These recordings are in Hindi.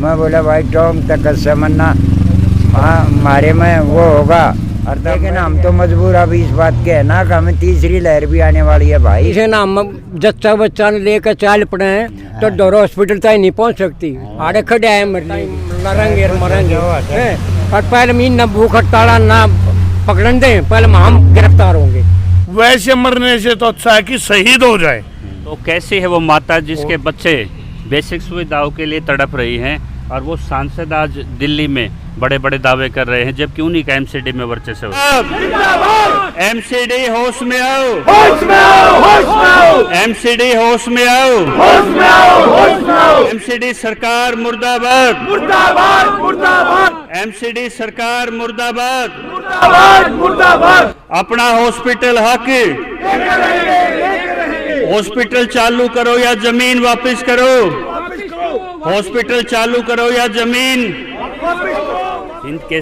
मैं बोला भाई टोंग तक समझना हमारे में वो होगा। और लेकिन हम तो मजबूर अभी इस बात के है ना कि हमें तीसरी लहर भी आने वाली है भाई। इसे ना हम जच्चा बच्चा लेकर चाल पड़े हैं तो डोर हॉस्पिटल तक नहीं पहुंच सकती। आड़े खड़े आए मरेंगे और पहले मीन न भूख हड़ताल ना पकड़न दें, पहले हम गिरफ्तार होंगे। वैसे मरने से तो अच्छा है कि शहीद हो जाए। तो कैसी है वो माता जिसके बच्चे बेसिक सुविधाओं के लिए तड़प रही हैं और वो सांसद आज दिल्ली में बड़े बड़े दावे कर रहे हैं, जबकि उन्हीं का एमसीडी में वर्चस्व है। एमसीडी होश में आओ, होश में आओ, होश में आओ। एमसीडी होश में आओ, होश में आओ, होश में आओ। एमसीडी सरकार मुर्दाबाद, मुर्दाबाद, मुर्दाबाद। एमसीडी सरकार मुर्दाबाद, मुर्दाबाद, मुर्दाबाद। अपना हॉस्पिटल हक, हॉस्पिटल चालू करो या जमीन वापस करो, हॉस्पिटल चालू करो या जमीन इनके।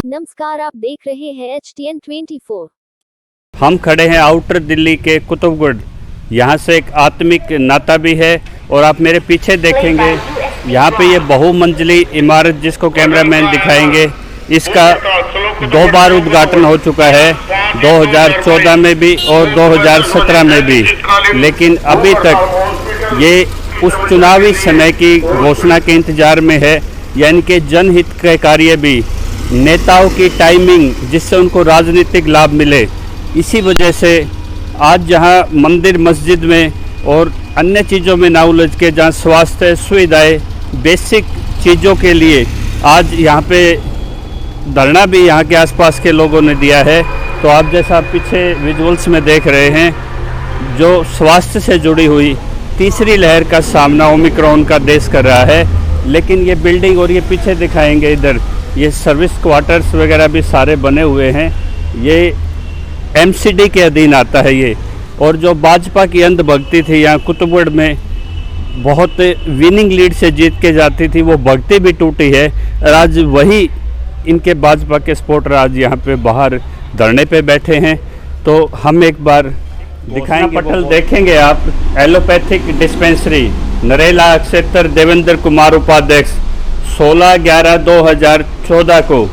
नमस्कार, आप देख रहे हैं HTN 24। हम खड़े हैं आउटर दिल्ली के कुतुबगढ़। यहाँ से एक आत्मिक नाता भी है और आप मेरे पीछे देखेंगे यहाँ पे ये बहुमंजिली इमारत जिसको कैमरामैन दिखाएंगे, इसका 2 बार उद्घाटन हो चुका है, 2014 में भी और 2017 में भी। लेकिन अभी तक ये उस चुनावी समय की घोषणा के इंतजार में है, यानी कि जनहित के कार्य भी, नेताओं की टाइमिंग जिससे उनको राजनीतिक लाभ मिले। इसी वजह से आज जहां मंदिर मस्जिद में और अन्य चीज़ों में ना उलझ के, जहाँ स्वास्थ्य सुविधाएं बेसिक चीज़ों के लिए आज यहाँ पे धरना भी यहाँ के आसपास के लोगों ने दिया है। तो आप जैसा पीछे विजुअल्स में देख रहे हैं, जो स्वास्थ्य से जुड़ी हुई तीसरी लहर का सामना ओमिक्रॉन का देश कर रहा है। लेकिन ये बिल्डिंग और ये पीछे दिखाएंगे इधर, ये सर्विस क्वार्टर्स वगैरह भी सारे बने हुए हैं। ये एमसीडी के अधीन आता है ये। और जो भाजपा की अंधभक्ति थी यहाँ कुतुबगढ़ में, बहुत विनिंग लीड से जीत के जाती थी, वो भक्ति भी टूटी है। आज वही इनके भाजपा के सपोर्टर आज यहाँ पे बाहर धरने पे बैठे हैं। तो हम एक बार दिखाएंगे, पटल देखेंगे आप। एलोपैथिक डिस्पेंसरी नरेला क्षेत्र देवेंद्र कुमार उपाध्यक्ष 16/11/2014 को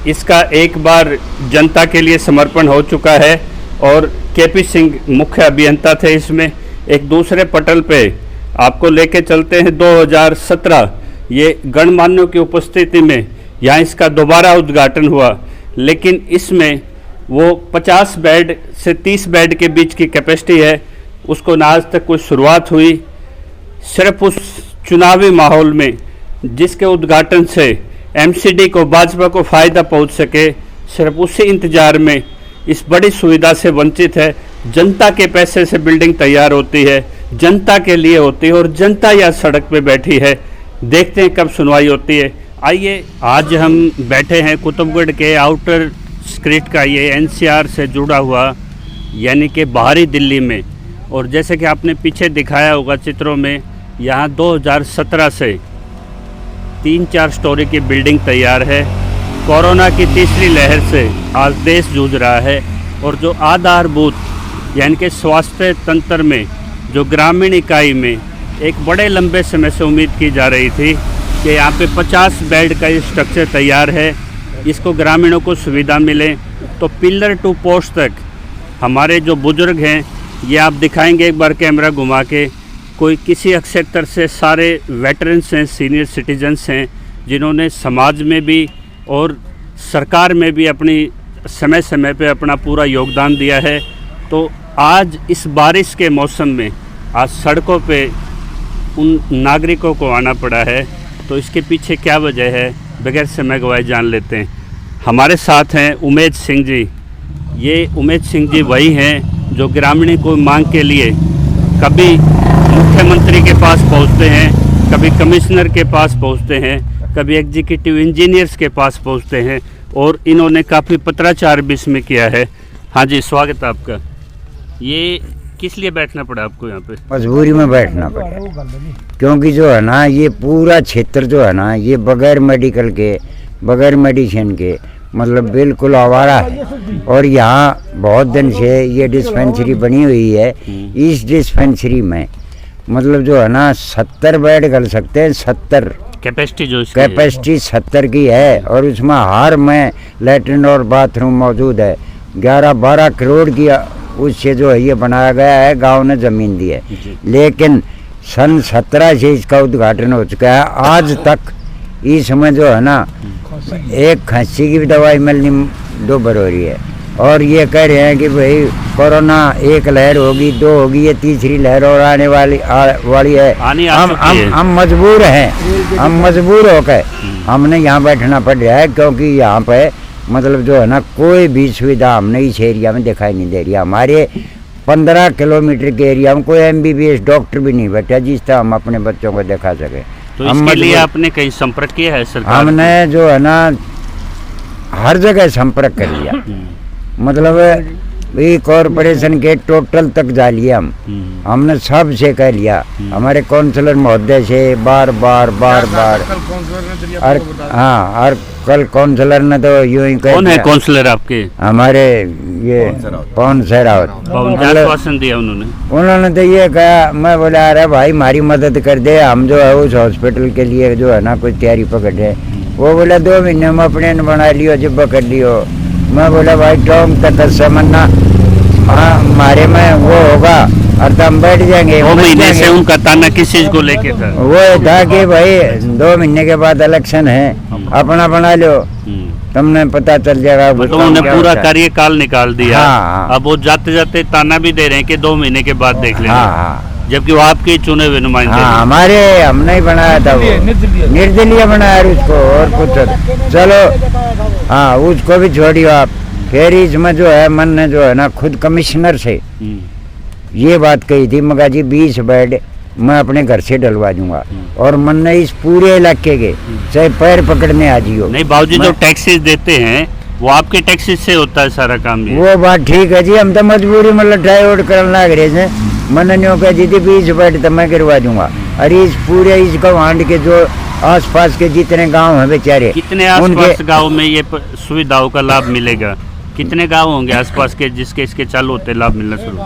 इसका एक बार जनता के लिए समर्पण हो चुका है और केपी सिंह मुख्य अभियंता थे इसमें। एक दूसरे पटल पे आपको लेके चलते हैं 2017, ये गणमान्यों की उपस्थिति में यहाँ इसका दोबारा उद्घाटन हुआ। लेकिन इसमें वो 50 बेड से 30 बेड के बीच की कैपेसिटी है, उसको ना आज तक कोई शुरुआत हुई। सिर्फ उस चुनावी माहौल में जिसके उद्घाटन से एमसीडी को, भाजपा को फ़ायदा पहुंच सके, सिर्फ उसी इंतजार में इस बड़ी सुविधा से वंचित है। जनता के पैसे से बिल्डिंग तैयार होती है, जनता के लिए होती है और जनता यहाँ सड़क पे बैठी है। देखते हैं कब सुनवाई होती है। आइए, आज हम बैठे हैं कुतुबगढ़ के आउटर स्क्रिट का ये एनसीआर से जुड़ा हुआ, यानी कि बाहरी दिल्ली में। और जैसे कि आपने पीछे दिखाया होगा चित्रों में, यहाँ 2017 से 3-4 स्टोरी की बिल्डिंग तैयार है। कोरोना की तीसरी लहर से आज देश जूझ रहा है और जो आधारभूत यानी कि स्वास्थ्य तंत्र में, जो ग्रामीण इकाई में एक बड़े लंबे समय से उम्मीद की जा रही थी कि यहाँ पे 50 बेड का ये स्ट्रक्चर तैयार है, इसको ग्रामीणों को सुविधा मिले। तो पिलर टू पोस्ट तक हमारे जो बुजुर्ग हैं, ये आप दिखाएंगे एक बार कैमरा घुमा के, कोई किसी क्षेत्र से सारे वेटरन्स हैं, सीनियर सिटीजन्स हैं, जिन्होंने समाज में भी और सरकार में भी अपनी समय समय पे अपना पूरा योगदान दिया है। तो आज इस बारिश के मौसम में आज सड़कों पे उन नागरिकों को आना पड़ा है। तो इसके पीछे क्या वजह है, बगैर समय गवाए जान लेते हैं। हमारे साथ हैं उमेश सिंह जी। ये उमेश सिंह जी वही हैं जो ग्रामीण को मांग के लिए कभी मुख्यमंत्री के पास पहुंचते हैं, कभी कमिश्नर के पास पहुंचते हैं, कभी एग्जीक्यूटिव इंजीनियर्स के पास पहुंचते हैं और इन्होंने काफ़ी पत्राचार भी इसमें किया है। हाँ जी, स्वागत है आपका। ये किस लिए बैठना पड़ा आपको यहाँ पे? मजबूरी में बैठना पड़ा, क्योंकि जो है ना ये पूरा क्षेत्र जो है ना, ये बगैर मेडिकल के, बगैर मेडिसिन के मतलब बिल्कुल आवारा है। और यहाँ बहुत दिन से ये डिस्पेंसरी बनी हुई है। इस डिस्पेंसरी में मतलब जो है ना 70 बेड कर सकते हैं, 70 कैपेसिटी जो इसकी है। कैपेसिटी 70 की है। और उसमें हर में लैट्रिन और बाथरूम मौजूद है। 11-12 करोड़ की उससे जो है ये बनाया गया है, गांव ने ज़मीन दी है। लेकिन सन 17 से इसका उद्घाटन हो चुका है। आज तक इसमें जो है ना एक खांसी की भी दवाई मिलनी दोबर हो रही है। और ये कह रहे हैं कि भाई कोरोना एक लहर होगी, 2 होगी, ये तीसरी लहर और आने वाली है। हम मजबूर हैं, हम मजबूर होकर हमने यहाँ बैठना पड़ रहा है, क्योंकि यहाँ पे मतलब जो है ना कोई भी सुविधा हमने इस एरिया में दिखाई नहीं दे रही। हमारे 15 किलोमीटर के एरिया में कोई MBBS डॉक्टर भी नहीं बैठा जिस तरह हम अपने बच्चों को दिखा सके। तो इसके लिए आपने कहीं संपर्क किया है सरकार? हमने जो है ना हर जगह संपर्क कर लिया। मतलब ये कॉरपोरेशन के टोटल तक जा लिया हमने सब से कह लिया। हमारे काउंसलर महोदय से बार बार और हाँ, और कल काउंसलर ने तो यूं ही कह कौन है काउंसलर आपके? हमारे ये पवन सहरावत। आश्वासन दिया उन्होंने तो ये कहा, मैं बोला अरे भाई हमारी मदद कर दे, हम जो है उस हॉस्पिटल के लिए जो है ना कुछ तैयारी पकड़ रहे। वो बोला 2 महीने में अपने बना लियो जब कर लियो। मैं बोला भाई टॉम तक समझना हमारे में वो होगा और हम बैठ जाएंगे। 2 महीने से उनका ताना किस चीज को लेके था? वो था कि भाई 2 महीने के बाद इलेक्शन है, अपना बना लो, तुमने पता चल जाएगा। तो उन्होंने पूरा कार्यकाल निकाल दिया। हाँ। अब वो जाते जाते ताना भी दे रहे हैं कि 2 महीने के बाद देख लेंगे। हाँ, जबकि वो आपके चुने हुए नुमाइंदे हैं। हमारे हमने ही बनाया था, वो निर्दलीय बनाया उसको। और कुछ चलो हाँ, उसको भी छोड़ियो आप। फिर इसमें जो है मन ने जो है ना खुद कमिश्नर से ये बात कही थी, मगा जी 20 बेड मैं अपने घर से डलवा दूंगा। और मन ने इस पूरे इलाके के चाहे पैर पकड़ने आ जियो। नहीं बाबूजी, जो टैक्सेस देते हैं वो आपके टैक्सेस से होता है सारा काम ये। वो बात ठीक है जी, हम तो मजबूरी में लठाई ओढ़ कर लग रहे थे। मैंने न्यों कह दी थी 20 बेड तो मैं गिरवा दूंगा। अरे इस पूरे इस गवांड के जो आसपास के जितने गांव हैं बेचारे, कितने आसपास गांव में ये सुविधाओं का लाभ मिलेगा? कितने गांव होंगे आसपास के जिसके इसके चालू होते लाभ मिलना शुरू?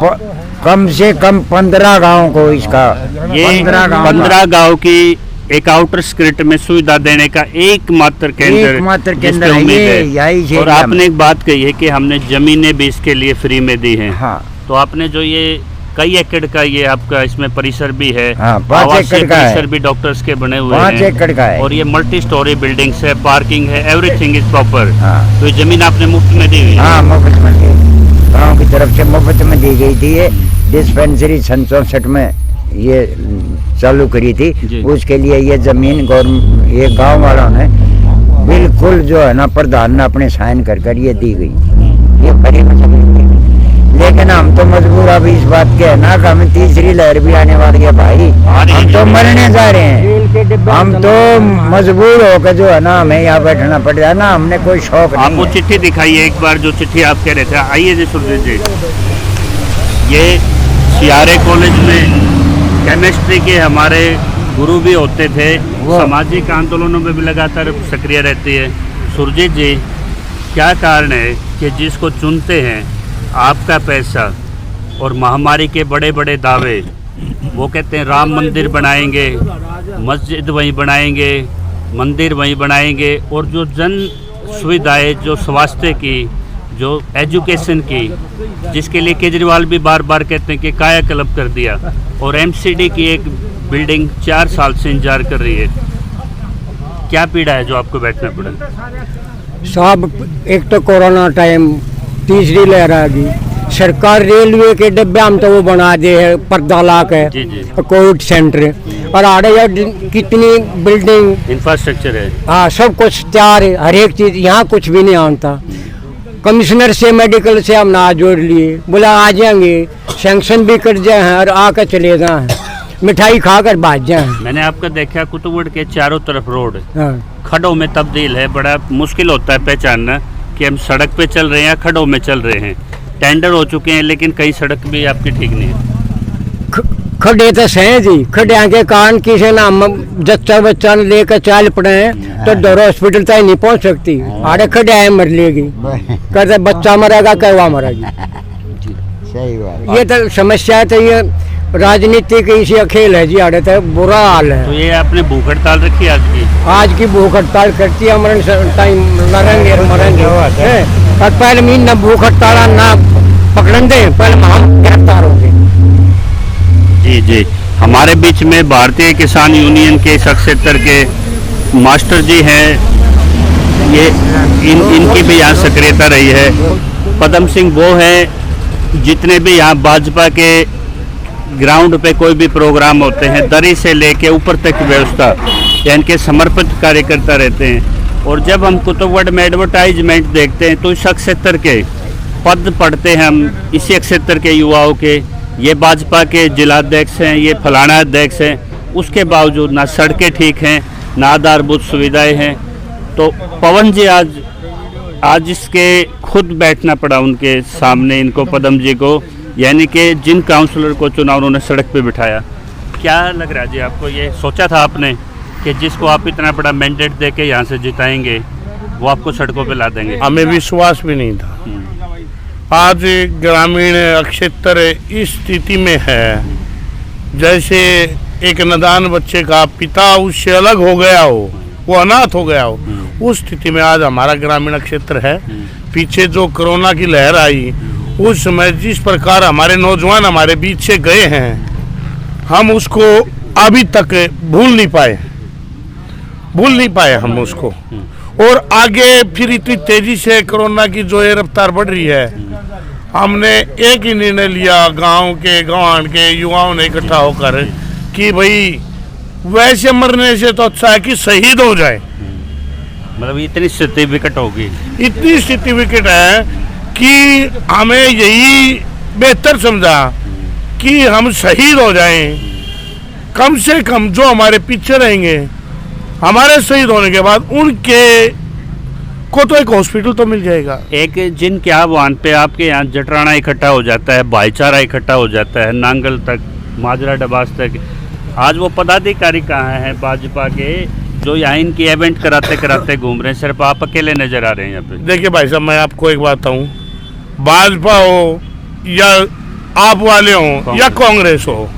कम से कम 15 गाँव को इसका। ये 15 गाँव की एक आउटर स्क्रिप्ट में सुविधा देने का एकमात्र केंद्र है। और आपने एक बात कही है कि हमने जमीनें भी इसके लिए फ्री में दी हैं। हाँ। तो आपने जो ये कई एकड़ का ये आपका इसमें परिसर भी है। हाँ, 5 एकड़ का परिसर भी डॉक्टर्स के बने हुए हैं। 5 एकड़ का है। और ये मल्टी स्टोरी बिल्डिंग्स है, पार्किंग है, एवरीथिंग इज प्रॉपर। हाँ। तो ये जमीन आपने मुफ्त में दी हुई है? हाँ, मुफ्त में दी, गाँव की तरफ से मुफ्त में दी गई थी। ये डिस्पेंसरी 64 में ये चालू करी थी। उसके लिए ये जमीन ये गांव वालों ने बिल्कुल जो है ना प्रधान ने अपने साइन कर ये दी गई। ये फ्री में जमीन दी। लेकिन हम तो मजबूर अब इस बात के है ना कि हमें तीसरी लहर भी आने वाली है भाई। हम तो मरने जा रहे हैं। हम तो मजबूर होकर जो है ना हमें यहाँ बैठना पड़ रहा है ना, हमने कोई शौक नहीं। आप वो चिट्ठी दिखाइए एक बार, जो चिट्ठी आप कह रहे थे। आइए जी सुरजीत जी, ये CRA कॉलेज में केमिस्ट्री के हमारे गुरु भी होते थे, सामाजिक आंदोलनों में भी लगातार सक्रिय रहती है। सुरजीत जी, क्या कारण है कि जिसको चुनते हैं आपका पैसा और महामारी के बड़े बड़े दावे, वो कहते हैं राम मंदिर बनाएंगे, मस्जिद वहीं बनाएंगे, मंदिर वहीं बनाएंगे, और जो जन सुविधाएं, जो स्वास्थ्य की, जो एजुकेशन की, जिसके लिए केजरीवाल भी बार बार कहते हैं कि कायाकल्प कर दिया, और MCD की एक बिल्डिंग 4 साल से इंतजार कर रही है। क्या पीड़ा है जो आपको बैठना पड़ा? साहब, एक तो कोरोना टाइम, तीसरी लहर आ गई, सरकार रेलवे के डिब्बे हम तो वो बना दे है पर्दा ला के कोविड सेंटर, और आड़े यार कितनी बिल्डिंग इंफ्रास्ट्रक्चर है। हाँ, सब कुछ तैयार है, हर एक चीज़। यहाँ कुछ भी नहीं आता। कमिश्नर से मेडिकल से हम ना जोड़ लिए, बोला आ जाएंगे, सैंक्शन भी कर जाए हैं और आकर चले गए हैं, मिठाई खाकर भाग जाए। मैंने आपका देखा कुतुबगढ़ के चारों तरफ रोड खड्डों में तब्दील है। बड़ा मुश्किल होता है पहचानना कि हम सड़क पे चल रहे हैं या खड्डों में चल रहे हैं। टेंडर हो चुके हैं लेकिन कई सड़क भी आपकी ठीक नहीं है। खड्डे तो सही जी, खड्डे के कारण किसी ना जच्चा बच्चा लेकर चल पड़े तो दौरा हॉस्पिटल तक नहीं पहुंच सकती। आड़े खड्डे आए मर लेगी, कहते बच्चा मरेगा कहवा मरेगी। सही बात। ये तो समस्या तो ये राजनीति की इसी खेल है जी। आड़े तो बुरा हाल है। तो ये आपने भूख हड़ताल रखी आज की भूख हड़ताल करती है, मरण टाइम लड़ेंगे और मरेंगे। और पहले महीना भूख हड़ताल ना पकड़न दे, पहले हम गिरफ्तार होंगे। जी जी, हमारे बीच में भारतीय किसान यूनियन के सक्सेटर के मास्टर जी हैं, ये इनकी भी यहाँ सक्रियता रही है। पदम सिंह वो हैं जितने भी यहाँ भाजपा के ग्राउंड पे कोई भी प्रोग्राम होते हैं, दरी से लेके ऊपर तक की व्यवस्था या इनके समर्पित कार्यकर्ता रहते हैं। और जब हम कुतुबगढ़ में एडवर्टाइजमेंट देखते हैं तो इस क्षेत्र के पद पढ़ते हैं हम, इसी क्षेत्र के युवाओं के, ये भाजपा के जिलाध्यक्ष हैं, ये फलाना अध्यक्ष हैं, उसके बावजूद ना सड़कें ठीक हैं, ना आधारभूत सुविधाएं हैं। तो पवन जी आज इसके खुद बैठना पड़ा उनके सामने, इनको पदम जी को, यानी कि जिन काउंसलर को चुना उन्होंने सड़क पे बिठाया। क्या लग रहा है जी आपको? ये सोचा था आपने कि जिसको आप इतना बड़ा मैंडेट दे के यहाँ से जिताएंगे वो आपको सड़कों पे ला देंगे? हमें विश्वास भी नहीं था। आज ग्रामीण क्षेत्र इस स्थिति में है जैसे एक नादान बच्चे का पिता उससे अलग हो गया हो, वो अनाथ हो गया हो, उस स्थिति में आज हमारा ग्रामीण क्षेत्र है। पीछे जो कोरोना की लहर आई उस समय जिस प्रकार हमारे नौजवान हमारे बीच से गए हैं, हम उसको अभी तक भूल नहीं पाए हम उसको। और आगे फिर इतनी तेजी से कोरोना की जो है रफ्तार बढ़ रही है, हमने एक ही निर्णय लिया गांव के गंवान के युवाओं ने इकट्ठा होकर कि भाई वैसे मरने से तो अच्छा है कि शहीद हो जाए। मतलब इतनी स्थिति विकट होगी, इतनी स्थिति विकट है कि हमें यही बेहतर समझा कि हम शहीद हो जाएं। कम से कम जो हमारे पीछे रहेंगे, हमारे शहीद होने के बाद उनके को तो एक हॉस्पिटल तो मिल जाएगा। एक जिन के आह्वान पे आपके यहाँ जटराना इकट्ठा हो जाता है, भाईचारा इकट्ठा हो जाता है, नांगल तक, माजरा डबास तक, आज वो पदाधिकारी कहाँ हैं भाजपा के जो यहाँ इनकी इवेंट कराते कराते घूम रहे हैं? सिर्फ आप अकेले नजर आ रहे हैं यहाँ पे। देखिए भाई साहब, मैं आपको एक बात कहूँ, भाजपा हो या आप वाले हो या कांग्रेस हो,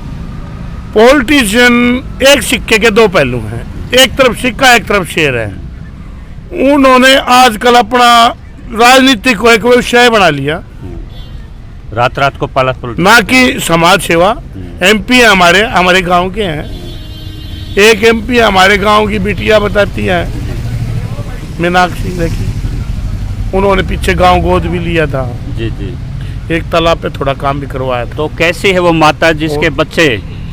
पॉलिटिशियन एक सिक्के के दो पहलू हैं। एक तरफ सिक्का, एक तरफ शेर है। उन्होंने आजकल अपना राजनीति को एक व्यवसाय बना लिया, रात को पालक पलट, ना कि समाज सेवा। एमपी हमारे गांव के हैं, एक एमपी हमारे गांव की बिटिया बताती है, मीनाक्षी देखी, उन्होंने पीछे गांव गोद भी लिया था। जी जी, एक तालाब पे थोड़ा काम भी करवाया था। तो कैसी है वो माता जिसके बच्चे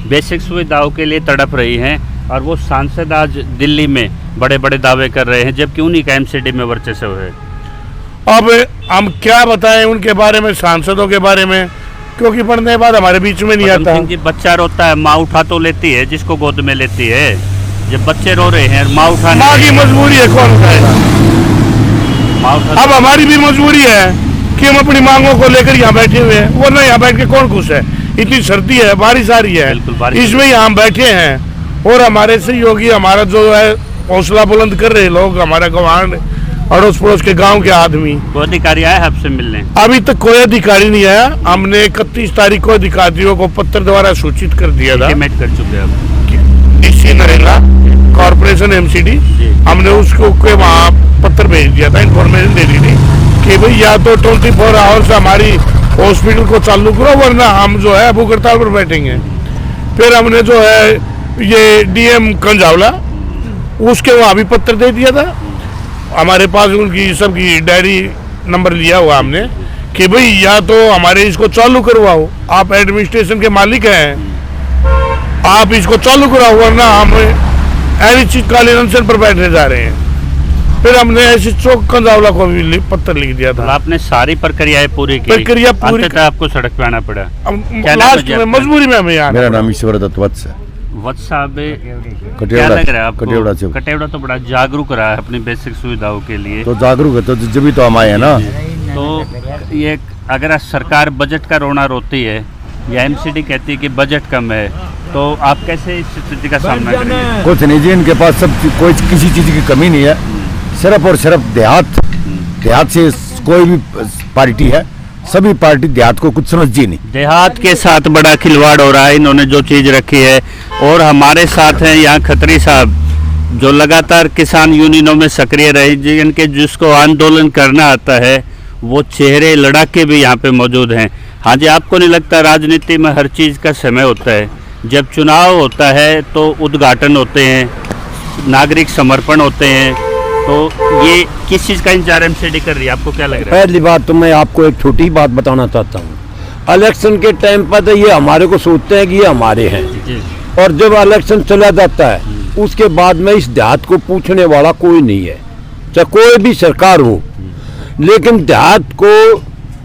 बेसिक सुविधाओं के लिए तड़प रही हैं और वो सांसद आज दिल्ली में बड़े बड़े दावे कर रहे हैं, जबकि उन्हीं का एमसीडी में वर्चस्व है। अब हम क्या बताएं उनके बारे में, सांसदों के बारे में, क्योंकि पढ़ने के बाद हमारे बीच में नहीं आता। जी, बच्चा रोता है, माँ उठा तो लेती है जिसको गोद में लेती है। जब बच्चे रो रहे हैं, माँ उठा, माँ की मजबूरी है, कौन उठाएगा? अब हमारी भी मजबूरी है कि हम अपनी मांगों को लेकर यहाँ बैठे हुए हैं, वरना यहाँ बैठ के कौन खुश है? इतनी सर्दी है, बारिश आ रही है, इसमें यहाँ बैठे हैं और हमारे सहयोगी हमारा जो है हौसला बुलंद कर रहे लोग, हमारा गवांड अड़ोस पड़ोस के गांव के आदमी। कोई अधिकारी आया है आपसे मिलने? अभी तक कोई अधिकारी नहीं आया। हमने 31 तारीख को अधिकारियों को पत्र द्वारा सूचित कर दिया था, इंटीमेट कर चुके हैं डीसी नरेला कॉर्पोरेशन एमसीडी, हमने उसको के वहाँ पत्र भेज दिया था, इन्फॉर्मेशन दे दी थी कि भाई या तो 24 आवर्स हमारी हॉस्पिटल को चालू करो, वरना हम जो है भूख हड़ताल पर बैठेंगे। फिर हमने जो है ये डीएम कंजावला, उसके वहाँ भी पत्र दे दिया था। हमारे पास उनकी सबकी डायरी नंबर लिया हुआ हमने कि भाई या तो हमारे इसको चालू करवाओ, आप एडमिनिस्ट्रेशन के मालिक हैं, आप इसको चालू कराओ, वरना हम अनिश्चितकालीन अनशन पर बैठने जा रहे हैं। फिर हमने ऐसे चौक कंजावला को भी पत्र लिख दिया था। आपने सारी प्रक्रियाएं पूरी की, प्रक्रिया पूरी, आपको सड़क पे आना पड़ा। लास्ट में मजबूरी में हमें यहाँ। मेरा नाम ईश्वर दत्त वत्स है। वत्स साहब, क्या लग रहा है आपको? कटेवड़ा तो बड़ा जागरूक रहा है अपनी बेसिक सुविधाओं के लिए। तो जागरूक है तो जब भी तो हम आए हैं ना। तो ये अगर सरकार बजट का रोना रोती है या एमसीडी कहती है कि बजट कम है, तो आप कैसे इस स्थिति का सामना करेंगे? कुछ नहीं जी, इनके पास सब कोई किसी चीज की कमी नहीं है। सिर्फ और सिर्फ देहात से कोई भी पार्टी है, सभी पार्टी देहात को कुछ समझती नहीं। देहात के साथ बड़ा खिलवाड़ हो रहा है, इन्होंने जो चीज रखी है। और हमारे साथ हैं यहाँ खत्री साहब, जो लगातार किसान यूनियनों में सक्रिय रहे, जिनके जिसको आंदोलन करना आता है, वो चेहरे लड़ाके भी यहाँ पे मौजूद हैं। हाँ जी, आपको नहीं लगता राजनीति में हर चीज़ का समय होता है? जब चुनाव होता है तो उद्घाटन होते हैं, नागरिक समर्पण होते हैं, तो ये किस चीज़ का इंतजार एमसीडी कर रही है, आपको क्या लग रहा है? पहली बात तो मैं आपको एक छोटी बात बताना चाहता हूँ। इलेक्शन के टाइम पर तो ये हमारे को सोचते हैं कि ये हमारे हैं, जी। और जब इलेक्शन चला जाता है उसके बाद में इस देहात को पूछने वाला कोई नहीं है, चाहे कोई भी सरकार हो। लेकिन देहात को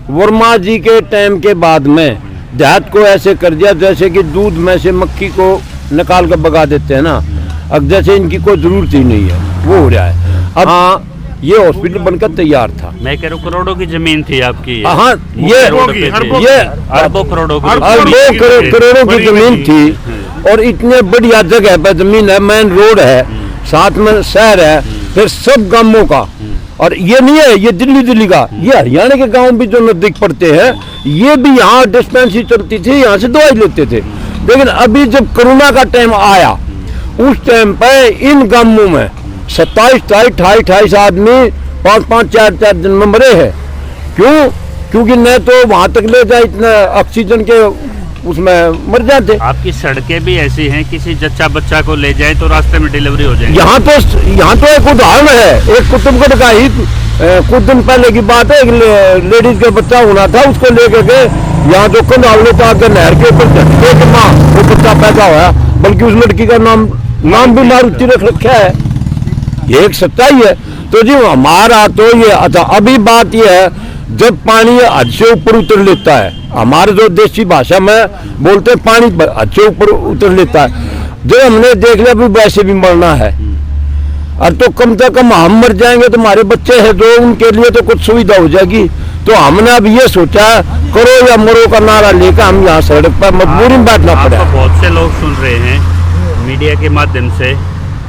वर्मा जी के टाइम के बाद में देहात को ऐसे कर दिया जैसे कि दूध में से मक्खी को निकाल कर भगा देते हैं ना, अब जैसे इनकी कोई जरूरत ही नहीं है, वो हो रहा है। अब हाँ, ये हॉस्पिटल बनकर तैयार था। मैं कह रहा हूँ करोड़ों की जमीन थी आपकी। हाँ, ये अरबों करोड़ों करोड़ों की जमीन थी, और इतने बढ़िया जगह पर जमीन है, मेन रोड है, साथ में शहर है, फिर सब गांवों का। और ये नहीं है ये दिल्ली का, ये हरियाणा के गांव भी जो नजदीक पड़ते हैं, ये भी यहाँ डिस्पेंसरी चलती थी, यहाँ से दवाई लेते थे। लेकिन अभी जब कोरोना का टाइम आया, उस टाइम पे इन गांवों में 27-28 आदमी 5-5 4-4 दिन में मरे हैं। क्यों? क्योंकि न तो वहां तक ले जाए, इतना ऑक्सीजन के उसमें मर जाते। आपकी सड़कें भी ऐसी हैं, किसी जच्चा बच्चा को ले जाए तो रास्ते में डिलीवरी हो जाएगी। यहाँ तो एक उदाहरण है, एक कुटुंबगढ़ का ही कुछ दिन पहले की बात है, एक लेडीज का बच्चा होना था, उसको लेके गए यहाँ जो कंधावले था नहर के ऊपर झटके के माँ वो बच्चा पैदा हुआ, बल्कि उस लड़की का नाम भी मारुति रख रखा है। ये एक सच्चाई है। तो जी हमारा तो ये, अच्छा अभी बात ये है, जब पानी हद से ऊपर उतर लेता है, हमारे जो देसी भाषा में बोलते हैं पानी हद से ऊपर उतर लेता है, जो हमने देख लिया भी वैसे भी मरना है, और तो कम से कम हम मर जाएंगे तो हमारे बच्चे हैं जो, उनके लिए तो कुछ सुविधा हो जाएगी। तो हमने अब ये सोचा करो या मरो का नारा लेकर हम यहाँ सड़क पर मजबूरी में बैठना पड़ा। बहुत से लोग सुन रहे हैं मीडिया के माध्यम से,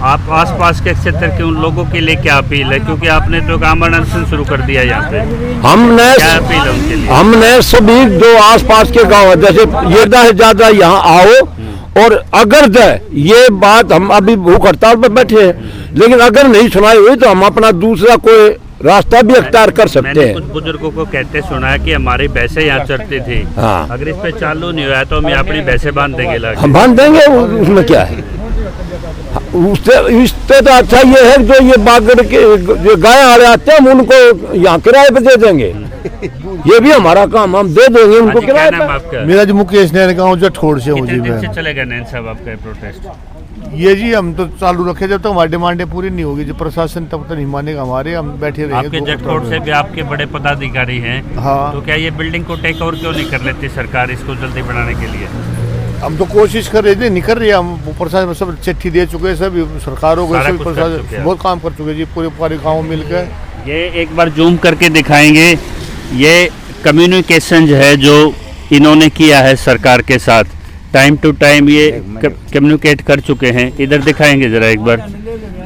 आप आसपास के क्षेत्र के उन लोगों के लिए क्या अपील है, क्योंकि आपने तो आमरण अनशन शुरू कर दिया यहाँ पे, क्या अपील है उनके लिए? हमने सभी जो आसपास के गांव है, जैसे ज्यादा से ज्यादा यहाँ आओ, और अगर ये बात, हम अभी भूख हड़ताल पर बैठे हैं, लेकिन अगर नहीं सुनाई हुई तो हम अपना दूसरा कोई रास्ता भी अख्तियार कर सकते हैं। कुछ बुजुर्गों को कहते सुना है कि हमारी भैंसें यहाँ चरती थी, हाँ। अगर इस पे चालू नहीं हुआ तो हम अपनी भैंसें बांध देंगे। हम बांध देंगे, उसमें क्या है। इससे तो अच्छा ये है जो ये बागड़ के जो गाय आड़े आते हैं, हम उनको यहाँ किराए पे दे देंगे। ये भी हमारा काम, हम दे देंगे उनको किराए पे। मेरा जो मुकेश नैन गाँव जो ठोड़ से हूँ जी मैं। चलेगा नैन साहब आपका प्रोटेस्ट? ये जी हम तो चालू रखे जब तक हमारी डिमांडें पूरी नहीं होगी, जो प्रशासन तब तक नहीं मानेगा हमारे, हम बैठे रहेंगे। आपके जटकोट से भी आपके बड़े पदाधिकारी हैं, हाँ। तो क्या ये बिल्डिंग को टेक ओवर क्यों नहीं कर लेती सरकार इसको जल्दी बनाने के लिए? हम तो कोशिश कर रहे थे, नहीं कर रही। हम प्रशासन में सब चिट्ठी दे चुके हैं, सब सरकारों को, सभी प्रशासन बहुत काम कर चुके जी, पूरे गाँव मिलकर। ये एक बार जूम करके दिखाएंगे, ये कम्युनिकेशन है जो इन्होंने किया है सरकार के साथ, टाइम टू टाइम ये कम्युनिकेट कर चुके हैं। इधर दिखाएंगे जरा एक बार,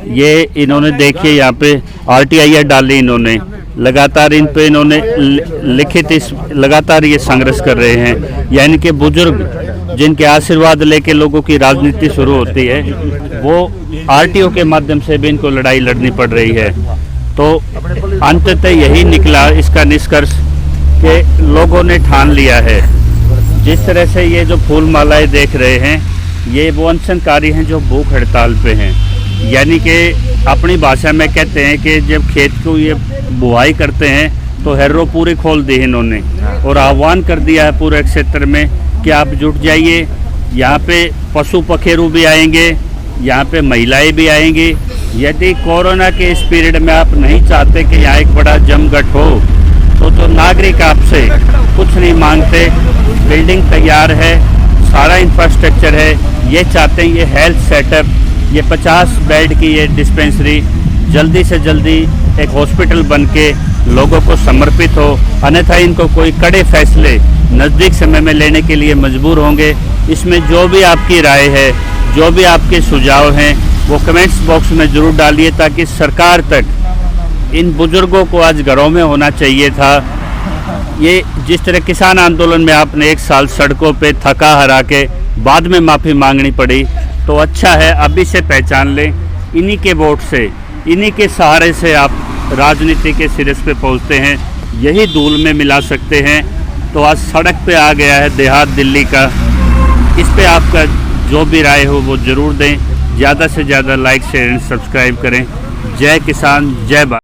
ये इन्होंने देखिए यहाँ पे RTI डाली इन्होंने, लगातार इन पे इन्होंने लिखित लगातार ये संघर्ष कर रहे हैं। यानी कि बुजुर्ग जिनके आशीर्वाद लेके लोगों की राजनीति शुरू होती है, वो RTO के माध्यम से भी इनको लड़ाई लड़नी पड़ रही है। तो अंततः यही निकला इसका निष्कर्ष कि लोगों ने ठान लिया है। जिस तरह से ये जो फूल मालाएं देख रहे हैं, ये वो अनशनकारी हैं जो भूख हड़ताल पे हैं। यानी कि अपनी भाषा में कहते हैं कि जब खेत को ये बुआई करते हैं तो हैर्रो पूरी खोल दी इन्होंने, और आह्वान कर दिया है पूरे क्षेत्र में कि आप जुट जाइए। यहाँ पे पशु पखेरू भी आएंगे, यहाँ पे महिलाएं भी आएंगी। यदि कोरोना के इस पीरियड में आप नहीं चाहते कि यहाँ एक बड़ा जमघट हो, तो नागरिक आपसे कुछ नहीं मांगते, बिल्डिंग तैयार है, सारा इंफ्रास्ट्रक्चर है, ये चाहते हैं ये हेल्थ सेटअप, ये 50 बेड की ये डिस्पेंसरी, जल्दी से जल्दी एक हॉस्पिटल बन के लोगों को समर्पित हो, अन्यथा इनको कोई कड़े फैसले नज़दीक समय में लेने के लिए मजबूर होंगे। इसमें जो भी आपकी राय है, जो भी आपके सुझाव हैं, वो कमेंट्स बॉक्स में ज़रूर डालिए, ताकि सरकार तक इन बुज़ुर्गों को आज घरों में होना चाहिए था। ये जिस तरह किसान आंदोलन में आपने 1 साल सड़कों पे थका हरा के बाद में माफ़ी मांगनी पड़ी, तो अच्छा है अभी से पहचान लें। इन्हीं के वोट से, इन्हीं के सहारे से आप राजनीति के सिरे पे पहुंचते हैं, यही धूल में मिला सकते हैं। तो आज सड़क पे आ गया है देहात दिल्ली का, इस पे आपका जो भी राय हो वो ज़रूर दें। ज़्यादा से ज़्यादा लाइक शेयर एंड सब्सक्राइब करें। जय किसान, जय भारत।